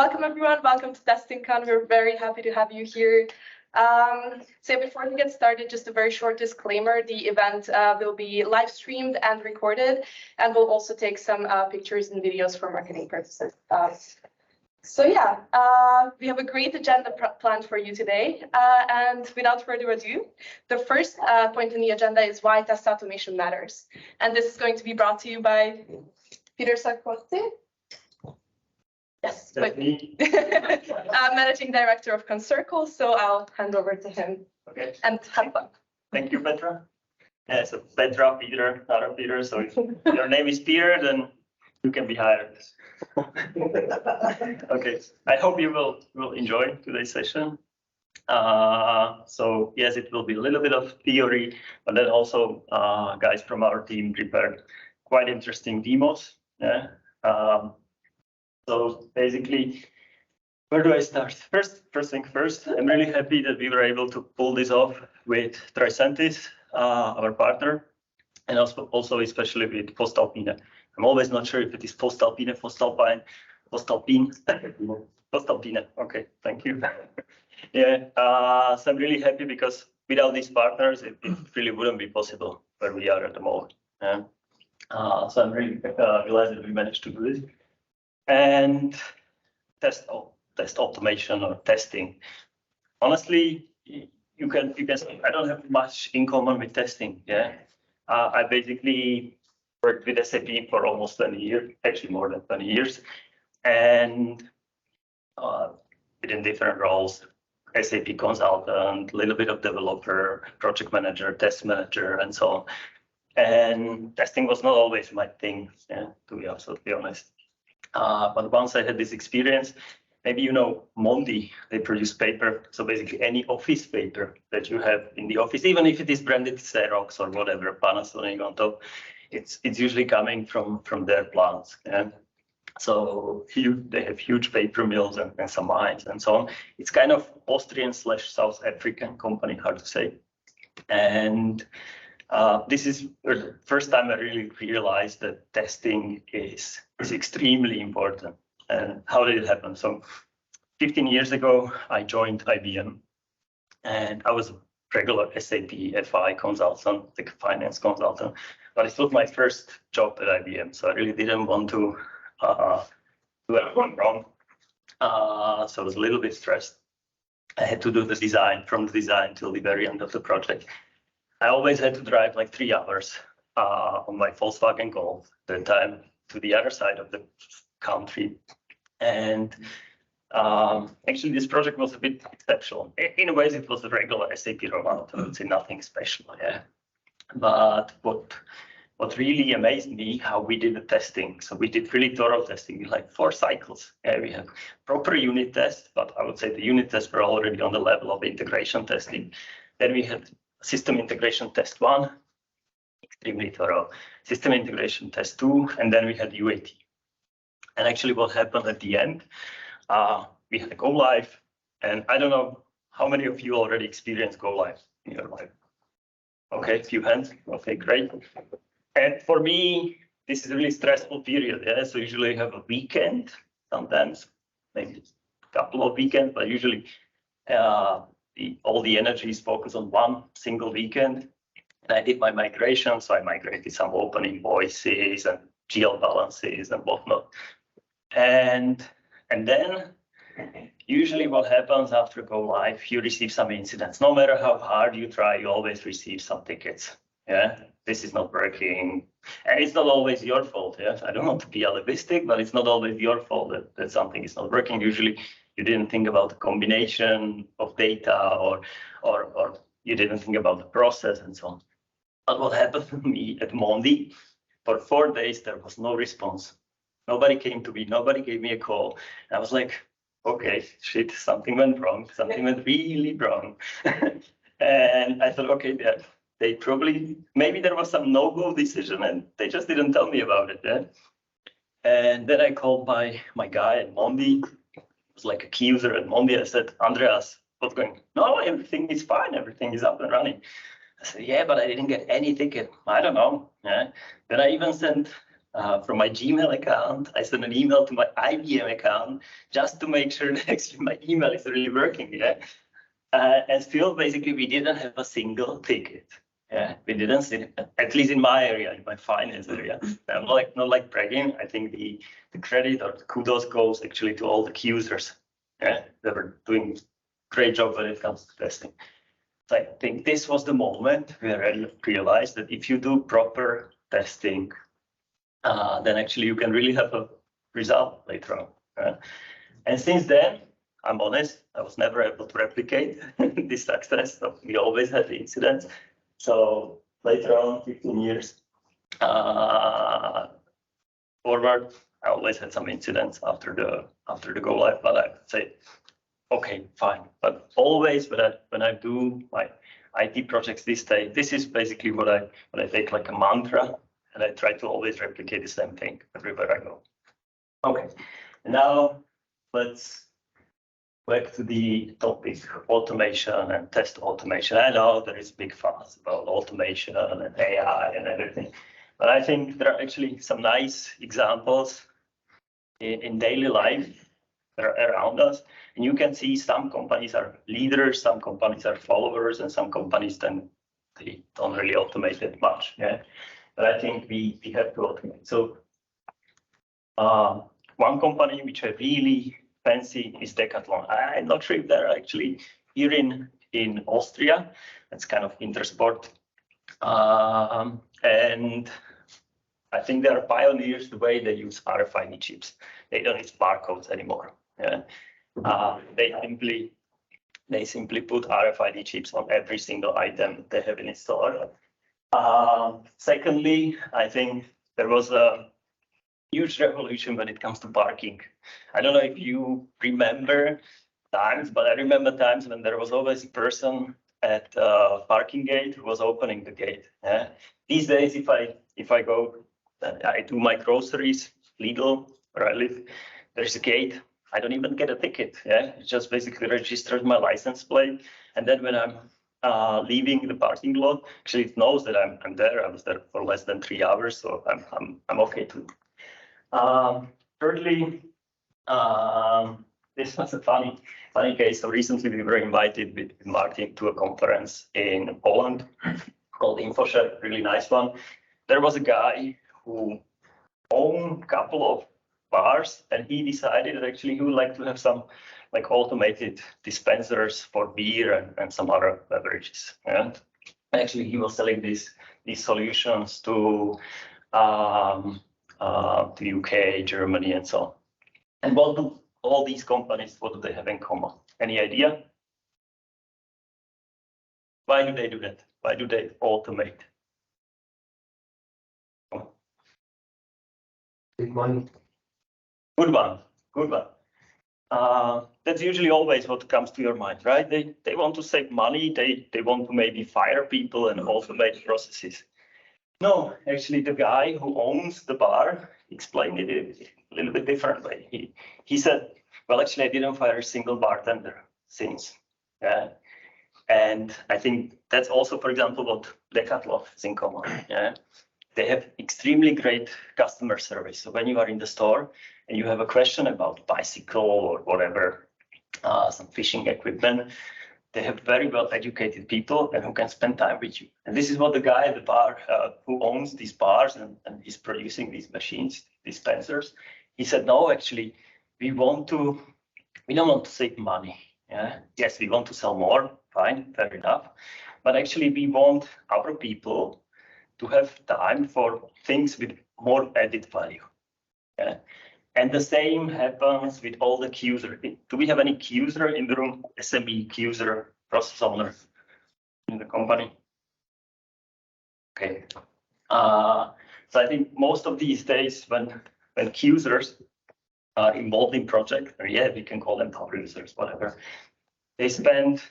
Welcome everyone, welcome to TESTINGCON. We're very happy to have you here. So before we get started, just a very short disclaimer. The event will be live streamed and recorded, and we'll also take some pictures and videos for marketing purposes. So yeah, we have a great agenda planned for you today. And without further ado, the first point in the agenda is why test automation matters. And this is going to be brought to you by Peter Sarkocy. Yes, Managing Director of concircle. So I'll hand over to him. Okay. And have fun. Thank you, Petra. Yeah, so Petra, Peter, not a Peter. So if your name is Peter, then you can be hired. Okay. I hope you will enjoy today's session. So yes, it will be a little bit of theory, but then also guys from our team prepared quite interesting demos. Yeah. So basically, where do I start? First thing first, I'm really happy that we were able to pull this off with Tricentis, our partner, and also especially with Postalpine. I'm always not sure if it is Postalpine, Postalpine. Postalpine. Okay, thank you. Yeah, so I'm really happy because without these partners, it really wouldn't be possible where we are at the moment. Yeah. So I'm really glad that we managed to do this. And test automation or testing. Honestly, you can say I don't have much in common with testing. Yeah, I basically worked with SAP for almost 20 years, actually more than 20 years, and in different roles, SAP consultant, a little bit of developer, project manager, test manager, and so on. And testing was not always my thing, yeah, to be absolutely honest. But once I had this experience, maybe you know Mondi, they produce paper. So basically any office paper that you have in the office, even if it is branded Xerox or whatever, Panasonic on top, it's usually coming from their plants. Yeah? So they have huge paper mills and some mines and so on. It's kind of Austrian/South African company, hard to say. And this is the first time I really realized that testing is extremely important. And how did it happen? So 15 years ago, I joined IBM, and I was a regular SAP FI consultant, like a finance consultant, but it was my first job at IBM. So I really didn't want to do everything wrong. So I was a little bit stressed. I had to do the design, from the design till the very end of the project. I always had to drive like 3 hours on my Volkswagen Golf that time to the other side of the country. And actually, this project was a bit exceptional. In a way, it was a regular SAP rollout. I would say nothing special, yeah. But what really amazed me, how we did the testing. So we did really thorough testing, like 4 cycles. Yeah, we had proper unit tests, but I would say the unit tests were already on the level of integration testing. Then we had system integration test 1, extremely thorough. System integration test 2, and then we had UAT. And actually what happened at the end, we had a go live, and I don't know how many of you already experienced go live in your life. Okay, a few hands. Okay, great. And for me, this is a really stressful period. Yeah, so usually I have a weekend, sometimes maybe a couple of weekends, but usually all the energy is focused on one single weekend. And I did my migration, so I migrated some open invoices and GL balances and whatnot. And then usually what happens after go live, you receive some incidents. No matter how hard you try, you always receive some tickets. Yeah, this is not working. And it's not always your fault. Yeah, I don't want to be alarmistic, but it's not always your fault that something is not working. Usually you didn't think about the combination of data or you didn't think about the process and so on. But what happened to me at Mondi, for 4 days, there was no response. Nobody came to me, nobody gave me a call. And I was like, okay, shit, something went wrong. Something went really wrong. And I thought, okay, they probably, maybe there was some no-go decision and they just didn't tell me about it. Yeah? And then I called my guy at Mondi. Was like a key user at Mondi. I said, Andreas, what's going on? No, everything is fine. Everything is up and running. I said, yeah, but I didn't get any ticket. I don't know. Yeah. Then I even sent from my Gmail account. I send an email to my IBM account just to make sure that actually my email is really working. Yeah. And still, basically, we didn't have a single ticket. Yeah, we didn't see, at least in my area, in my finance area. I'm not like bragging. I think the credit or the kudos goes actually to all the key users. Yeah, they were doing a great job when it comes to testing. So I think this was the moment where I realized that if you do proper testing, then actually you can really have a result later on. And since then, I'm honest, I was never able to replicate this success. So we always had the incidents. So later on, 15 years forward, I always had some incidents after the go live, but I would say, okay, fine. But always when I do my IT projects this day, this is basically what I take like a mantra, and I try to always replicate the same thing everywhere I go. Okay, and now let's back to the topic, automation and test automation. I know there is big fuss about automation and AI and everything, but I think there are actually some nice examples in daily life that are around us. And you can see some companies are leaders, some companies are followers, and some companies then they don't really automate it much. Yeah, but I think we have to automate. So one company which I really fancy is Decathlon. I'm not sure if they're actually here in Austria. That's kind of Intersport. And I think they are pioneers the way they use RFID chips. They don't use barcodes anymore. Yeah. They simply put RFID chips on every single item they have in a store. Secondly, I think there was a huge revolution when it comes to parking. I don't know if you remember times, but I remember times when there was always a person at parking gate who was opening the gate. Yeah? These days, if I go, I do my groceries, Lidl, where I live, there's a gate. I don't even get a ticket. Yeah, it just basically registers my license plate, and then when I'm leaving the parking lot, actually it knows that I'm there. I was there for less than 3 hours, so I'm okay too. Thirdly, this was a funny case. So recently we were invited with Martin to a conference in Poland called InfoShare, really nice one. There was a guy who owned a couple of bars, and he decided that actually he would like to have some like automated dispensers for beer and some other beverages. And actually he was selling these solutions to UK, Germany, and so on. And what do all these companies, what do they have in common? Any idea? Why do they do that? Why do they automate? Big money. Good one. That's usually always what comes to your mind, right? They want to save money. They want to maybe fire people and automate processes. No, actually, the guy who owns the bar explained it a little bit differently. He said, well, actually, I didn't fire a single bartender since. And I think that's also, for example, what Decathlon has in common. Yeah? They have extremely great customer service. So when you are in the store and you have a question about bicycle or whatever, some fishing equipment, they have very well educated people and who can spend time with you. And this is what the guy at the bar who owns these bars and is producing these machines, dispensers, he said, no, actually, we don't want to save money. Yeah? Yes, we want to sell more, fine, fair enough. But actually, we want our people to have time for things with more added value. Yeah? And the same happens with all the key users. Do we have any key user in the room? SME key user, process owner in the company? Okay. So I think most of these days when key users are involved in project, or yeah, we can call them power users, whatever, they spend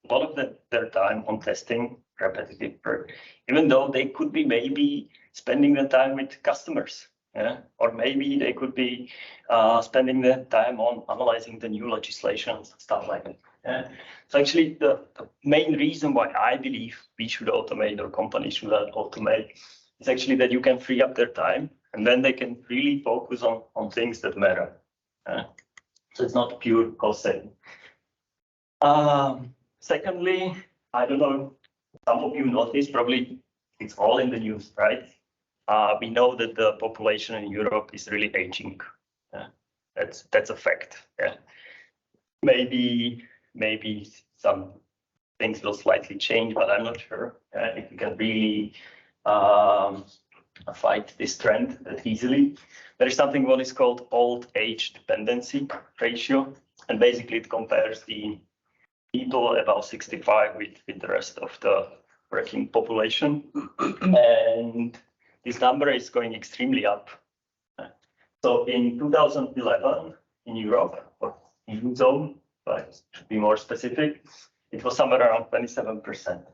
a lot of their time on testing repetitive work, even though they could be maybe spending the time with customers. Yeah? Or maybe they could be spending the time on analyzing the new legislations, stuff like that. Yeah? So actually, the main reason why I believe we should automate or companies should automate is actually that you can free up their time and then they can really focus on things that matter. So it's not pure cost saving. Secondly, I don't know, some of you noticed, probably it's all in the news, right? We know that the population in Europe is really aging. That's a fact. Yeah. Maybe some things will slightly change, but I'm not sure if we can really fight this trend that easily. There is something what is called old age dependency ratio, and basically it compares the people above 65 with the rest of the working population, and this number is going extremely up. So in 2011 in Europe, or EU zone, but to be more specific, it was somewhere around 27%.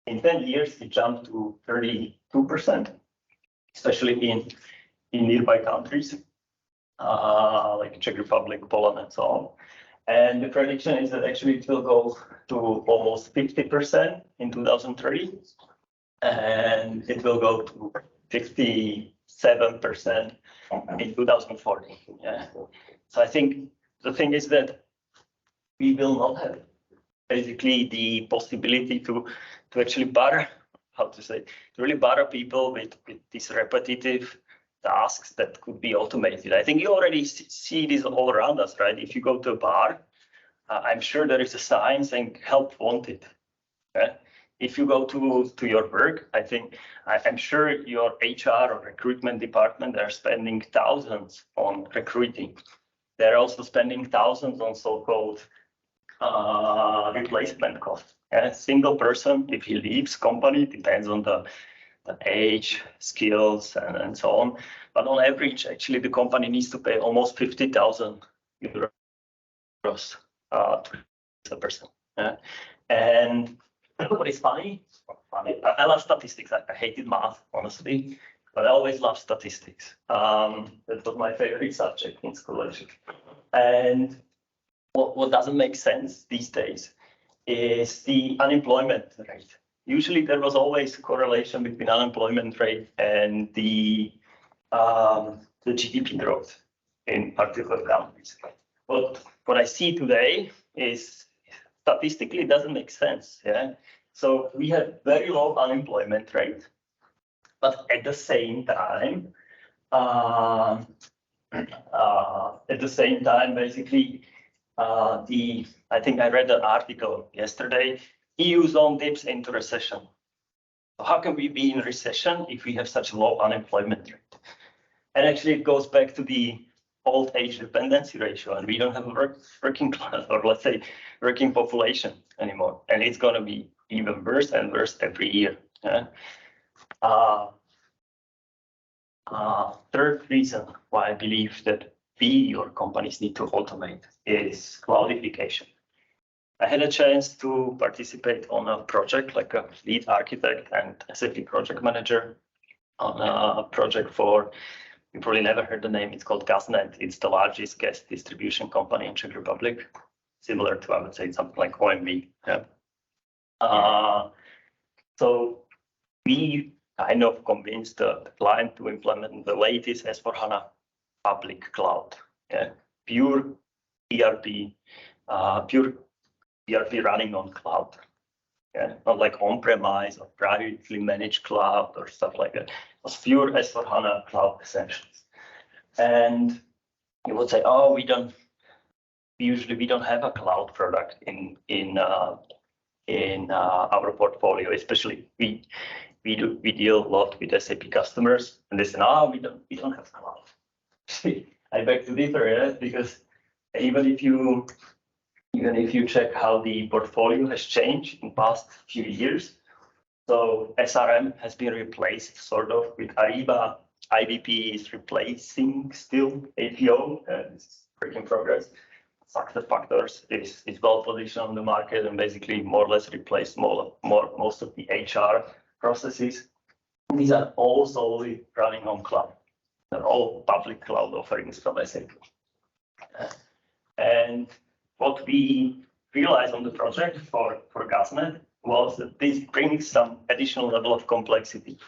In 10 years, it jumped to 32%, especially in nearby countries like Czech Republic, Poland, and so on. And the prediction is that actually it will go to almost 50% in 2030, and it will go to 57% in 2040. Yeah. So I think the thing is that we will not have basically the possibility to actually bother, to really bother people with these repetitive tasks that could be automated. I think you already see this all around us, right? If you go to a bar, I'm sure there is a sign saying help wanted. Okay? If you go to your work, I'm sure your HR or recruitment department are spending thousands on recruiting. They're also spending thousands on so-called replacement costs. A single person, if he leaves company, depends on the age, skills, and so on. But on average, actually, the company needs to pay almost 50,000 euros to the person. And what is funny, I love statistics. I hated math, honestly, but I always love statistics. That was my favorite subject in school, actually. And what doesn't make sense these days is the unemployment rate. Usually there was always a correlation between unemployment rate and the GDP growth in particular countries. But what I see today is statistically it doesn't make sense. Yeah. So we have very low unemployment rate, but at the same time, basically, I think I read an article yesterday, EU zone dips into recession. So how can we be in recession if we have such low unemployment rate? And actually it goes back to the old age dependency ratio, and we don't have a working class, or let's say working population anymore. And it's going to be even worse and worse every year. Third reason why I believe that we or companies need to automate is cloudification. I had a chance to participate on a project like a lead architect and SAP project manager on a project for, you probably never heard the name, it's called GasNet. It's the largest gas distribution company in Czech Republic, similar to, I would say, something like OMV. Yeah. So we kind of convinced the client to implement the latest S/4HANA public cloud. Yeah. Pure ERP running on cloud. Yeah. Not like on-premise or privately managed cloud or stuff like that. It was pure S/4HANA cloud essentials. And you would say, oh, we don't have a cloud product in our portfolio, especially we deal a lot with SAP customers, and they say, no, we don't have cloud. I beg to differ, yeah? Because even if you check how the portfolio has changed in past few years, so SRM has been replaced sort of with Ariba. IBP is replacing still APO, it's work in progress. SuccessFactors is well positioned on the market and basically more or less replaced most of the HR processes. These are all solely running on cloud. They're all public cloud offerings from SAP. And what we realized on the project for GasNet was that this brings some additional level of complexity.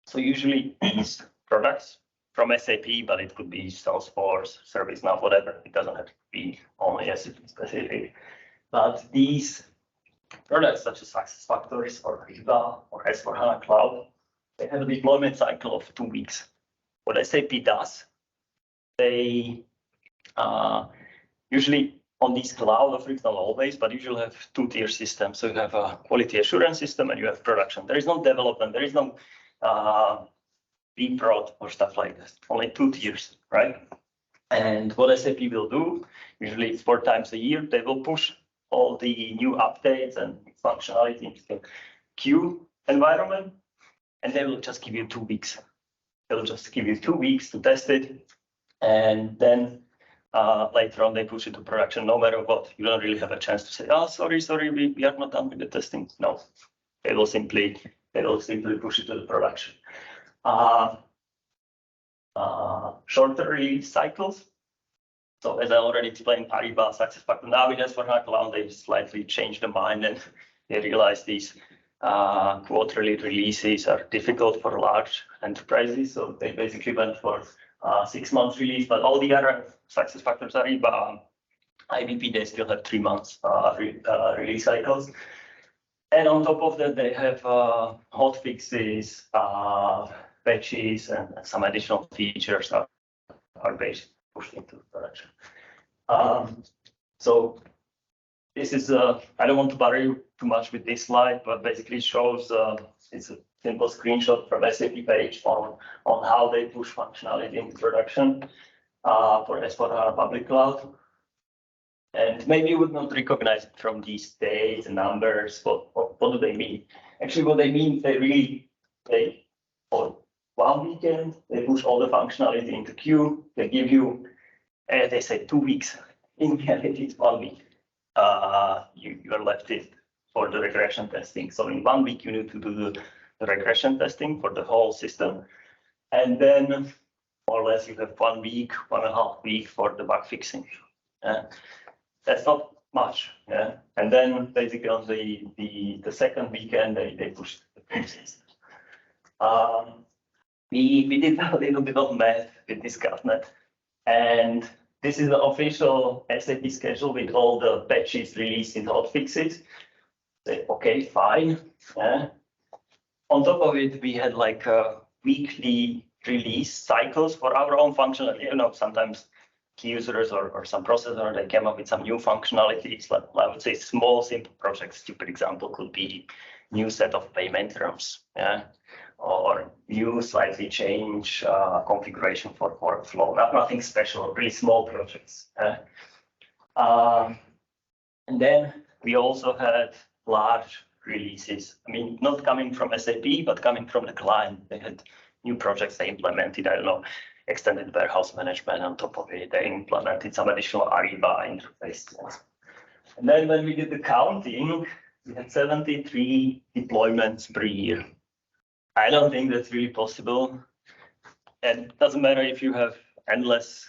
So usually these products from SAP, but it could be Salesforce, ServiceNow, whatever. It doesn't have to be only SAP specific. But these products such as SuccessFactors or Ariba or S/4HANA Cloud, they have a deployment cycle of 2 weeks. What SAP does, they usually on these cloud offerings, not always, but usually have 2-tier systems. So you have a quality assurance system and you have production. There is no development, there is no prod or stuff like that. Only 2 tiers, right? And what SAP will do, usually 4 times a year, they will push all the new updates and functionality into the queue environment, and they will just give you 2 weeks. They'll just give you 2 weeks to test it, and then later on they push it to production. No matter what, you don't really have a chance to say, "Oh, sorry, we are not done with the testing." No, they will simply push it to the production. Shorter release cycles. So as I already explained, Ariba, SuccessFactors, now with S/4HANA Cloud, they slightly changed their mind and they realized these quarterly releases are difficult for large enterprises. So they basically went for 6 months release, but all the other SuccessFactors, Ariba, IBP, they still have 3 months release cycles. And on top of that, they have hot fixes, patches, and some additional features are basically pushed into production. So this is, I don't want to bother you too much with this slide, but basically shows, it's a simple screenshot from SAP page on how they push functionality into production for S/4HANA public cloud. And maybe you would not recognize it from these dates and numbers. What do they mean? Actually, what they mean, they for 1 weekend, they push all the functionality into queue. They give you, they say 2 weeks. In reality, it's 1 week. You are left it for the regression testing. So in 1 week, you need to do the regression testing for the whole system. And then more or less you have 1 week, 1.5 weeks for the bug fixing. That's not much. Yeah. And then basically on the second weekend, they push the fixes. We did a little bit of math with this GovNet, and this is the official SAP schedule with all the patches released in hotfixes. Say, okay, fine. Yeah. On top of it, we had like weekly release cycles for our own functionality. You know, sometimes key users or some processor, they came up with some new functionalities. Like, I would say small, simple projects. Stupid example could be new set of payment terms. Yeah. Or new slightly change configuration for workflow. Nothing special, really small projects. And then we also had large releases. I mean, not coming from SAP, but coming from the client. They had new projects they implemented. I don't know, extended warehouse management on top of it. They implemented some additional Ariba interfaces. And then when we did the counting, we had 73 deployments per year. I don't think that's really possible. And it doesn't matter if you have endless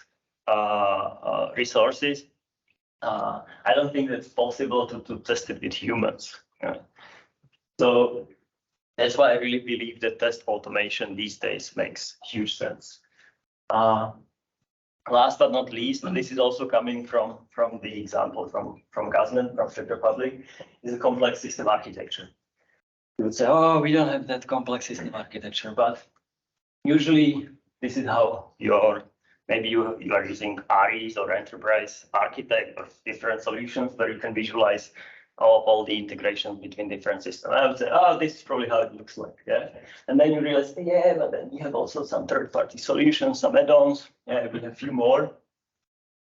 resources. I don't think that's possible to test it with humans. Yeah. So that's why I really believe that test automation these days makes huge sense. Last but not least, and this is also coming from the example from GovNet, from Czech Republic, is a complex system architecture. You would say, oh, we don't have that complex system architecture, but usually this is how maybe you are using ARIs or enterprise architect or different solutions where you can visualize all the integration between different systems. I would say, oh, this is probably how it looks like. Yeah. And then you realize, yeah, but then you have also some third-party solutions, some add-ons. Yeah, we have a few more.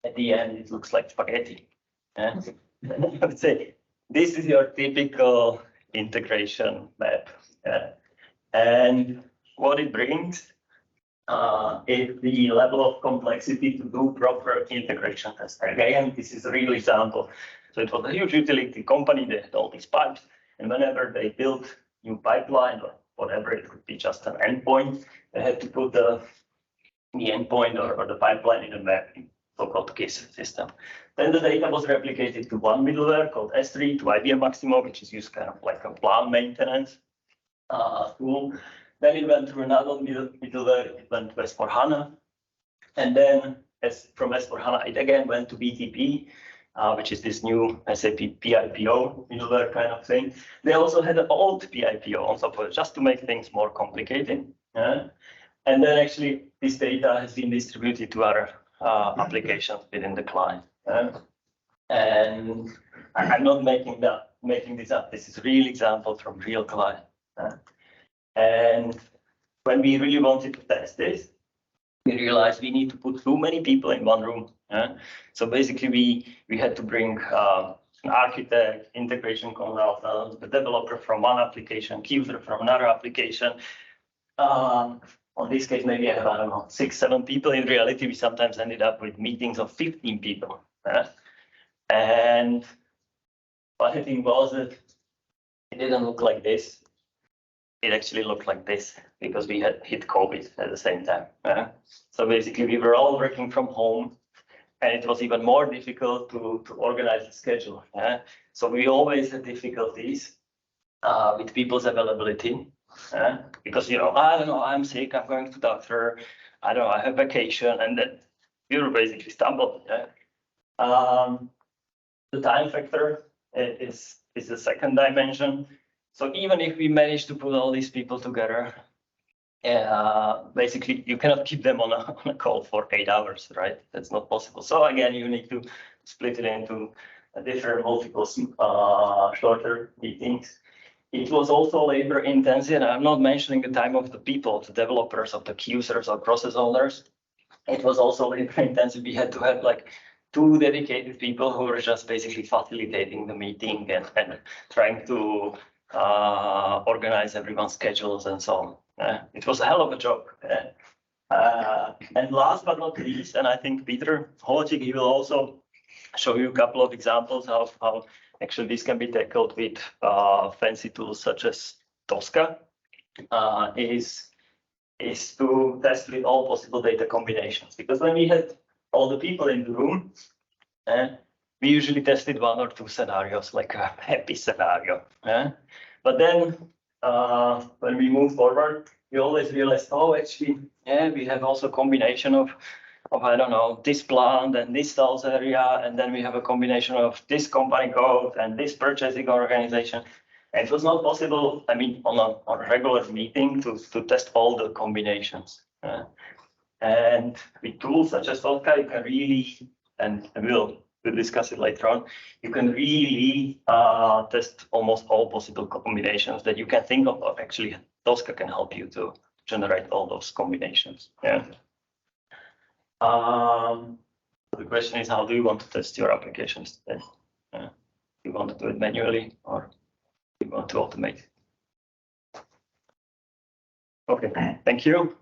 At the end, it looks like spaghetti. Yeah. I would say this is your typical integration map. Yeah. And what it brings is the level of complexity to do proper integration tests. Again, this is a real example. So it was a huge utility company. They had all these pipes, and whenever they built new pipeline or whatever, it could be just an endpoint, they had to put the endpoint or the pipeline in a map, so-called KISS system. Then the data was replicated to one middleware called S3 to IBM Maximo, which is used kind of like a plan maintenance tool. Then it went through another middleware, it went to S4HANA. And then from S4HANA, it again went to BTP, which is this new SAP PIPO middleware kind of thing. They also had an old PIPO on top of it, just to make things more complicated. And then actually this data has been distributed to other applications within the client. And I'm not making this up. This is a real example from real client. And when we really wanted to test this, we realized we need to put too many people in one room. So basically, we had to bring an architect, integration consultant, the developer from one application, key user from another application. On this case, maybe I have, I don't know, 6, 7 people. In reality, we sometimes ended up with meetings of 15 people. And funny thing was that it didn't look like this. It actually looked like this because we had hit COVID at the same time. So basically, we were all working from home, and it was even more difficult to organize the schedule. So we always had difficulties with people's availability because, you know, I don't know, I'm sick, I'm going to doctor, I don't know, I have vacation, and then we were basically stumbled. The time factor is the second dimension. So even if we manage to put all these people together, basically you cannot keep them on a call for 8 hours, right? That's not possible. So again, you need to split it into different multiple shorter meetings. It was also labor intensive. I'm not mentioning the time of the people, the developers, of the key users or process owners. It was also labor intensive. We had to have like 2 dedicated people who were just basically facilitating the meeting and trying to organize everyone's schedules and so on. It was a hell of a job. And last but not least, and I think Peter Holcik, he will also show you a couple of examples of how actually this can be tackled with fancy tools such as Tosca, is to test with all possible data combinations. Because when we had all the people in the room, we usually tested 1 or 2 scenarios, like a happy scenario. But then when we move forward, we always realized, oh, actually, we have also a combination of I don't know, this plant and this sales area, and then we have a combination of this company code and this purchasing organization. And it was not possible, I mean, on a regular meeting to test all the combinations. And with tools such as Tosca, you can really, and we'll discuss it later on, you can really test almost all possible combinations that you can think of. Actually, Tosca can help you to generate all those combinations. The question is, how do you want to test your applications then? Do you want to do it manually or do you want to automate it? Okay, thank you.